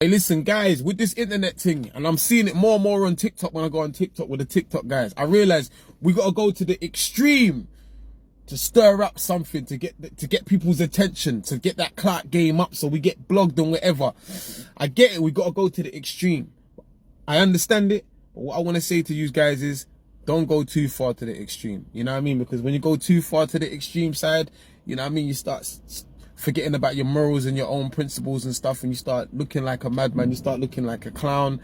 Hey, listen, guys, with this internet thing, and I'm seeing it more and more on TikTok when I go on TikTok with the TikTok guys, I realize we got to go to the extreme to stir up something, to get people's attention, to get that clout game up so we get blogged and whatever. I get it, we got to go to the extreme. I understand it, but what I want to say to you guys is, don't go too far to the extreme. You know what I mean? Because when you go too far to the extreme side, you know what I mean, you start forgetting about your morals and your own principles and stuff, and you start looking like a madman, you start looking like a clown.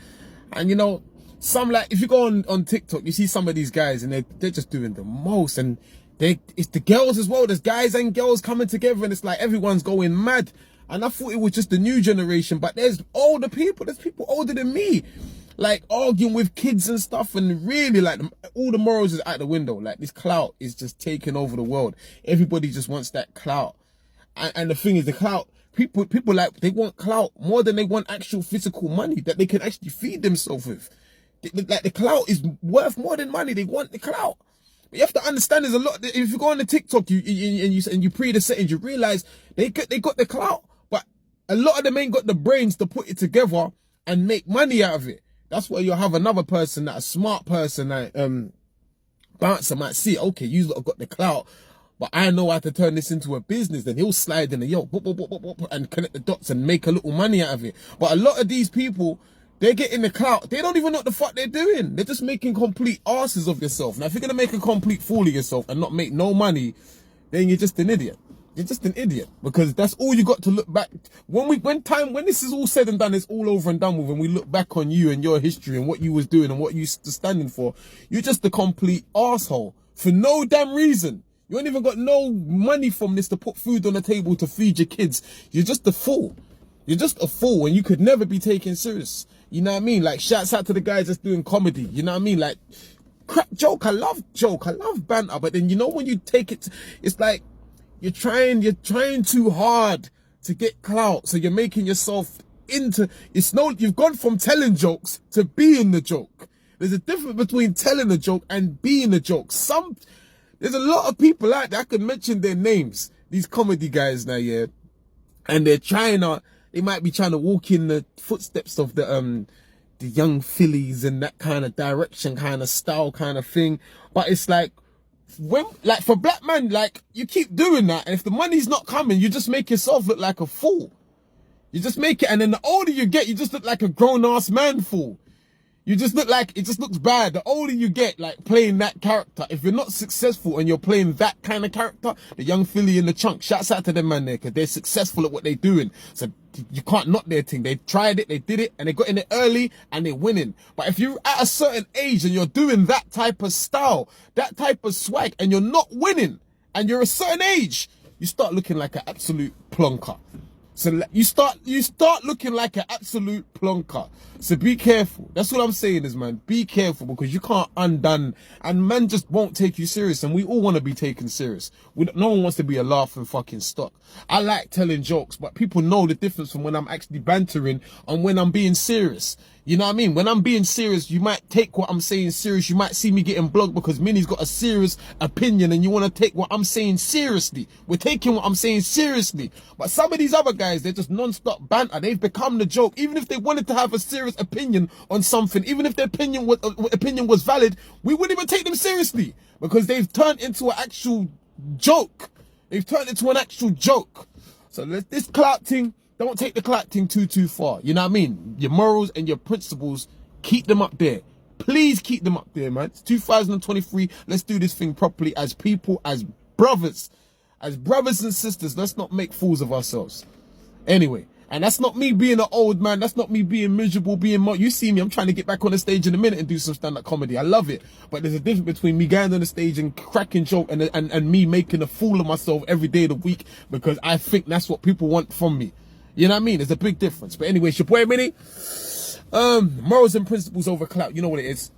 And you know, if you go on TikTok, you see some of these guys and they're just doing the most, and it's the girls as well, there's guys and girls coming together, and it's like everyone's going mad. And I thought it was just the new generation, but there's older people, there's people older than me, like arguing with kids and stuff, and really like all the morals is out the window. Like this clout is just taking over the world. Everybody just wants that clout. And the thing is, the clout, people like, they want clout more than they want actual physical money that they can actually feed themselves with. Like the clout is worth more than money. They want the clout. But you have to understand, there's a lot. If you go on the TikTok and you pre the settings, you realize they got the clout, but a lot of them ain't got the brains to put it together and make money out of it. That's why you'll have another person, that a smart person, like bouncer might see, okay, you lot have got the clout, but I know how to turn this into a business. Then he'll slide in and connect the dots and make a little money out of it. But a lot of these people, they're getting the clout. They don't even know what the fuck they're doing. They're just making complete asses of yourself. Now, if you're going to make a complete fool of yourself and not make no money, then you're just an idiot. You're just an idiot, because that's all you got to look back. When this is all said and done, it's all over and done with, and we look back on you and your history and what you was doing and what you standing for, you're just a complete asshole for no damn reason. You ain't even got no money from this to put food on the table to feed your kids. You're just a fool. You're just a fool, and you could never be taken serious. You know what I mean? Like, shouts out to the guys that's doing comedy. You know what I mean? Like, crap joke. I love banter. But then, you know, when you take it, it's like you're trying too hard to get clout. So you're making yourself you've gone from telling jokes to being the joke. There's a difference between telling a joke and being a joke. There's a lot of people out there, I could mention their names, these comedy guys now, yeah, and they might be trying to walk in the footsteps of the young Phillies and that kind of direction, kind of style, kind of thing. But it's like, for black man, like, you keep doing that, and if the money's not coming, you just make yourself look like a fool. You just make it, and then the older you get, you just look like a grown-ass man fool. You just look like, it just looks bad. The older you get, like, playing that character, if you're not successful and you're playing that kind of character, the young Philly in the chunk, shouts out to them, man, there, because they're successful at what they're doing. So you can't knock their thing. They tried it, they did it, and they got in it early, and they're winning. But if you're at a certain age and you're doing that type of style, that type of swag, and you're not winning, and you're a certain age, you start looking like an absolute plonker. So you start looking like an absolute plonker. So be careful. That's what I'm saying is, man, be careful, because you can't undone, and men just won't take you serious, and we all want to be taken serious. No one wants to be a laughing fucking stock. I like telling jokes, but people know the difference from when I'm actually bantering and when I'm being serious. You know what I mean? When I'm being serious, you might take what I'm saying serious. You might see me getting blocked because Minnie's got a serious opinion and you want to take what I'm saying seriously. We're taking what I'm saying seriously. But some of these other guys, they're just non-stop banter. They've become the joke. Even if they wanted to have a serious opinion on something, even if their opinion was valid, we wouldn't even take them seriously, because they've turned into an actual joke. They've turned into an actual joke. So this clout thing, don't take the clout thing too far. You know what I mean? Your morals and your principles, keep them up there. Please keep them up there, man. It's 2023. Let's do this thing properly as people, as brothers and sisters. Let's not make fools of ourselves. Anyway, and that's not me being an old man. That's not me being miserable, you see me, I'm trying to get back on the stage in a minute and do some stand-up comedy. I love it. But there's a difference between me going on the stage and cracking joke and me making a fool of myself every day of the week, because I think that's what people want from me. You know what I mean? There's a big difference. But anyway, it's your boy Minnie. Morals and principles over clout. You know what it is.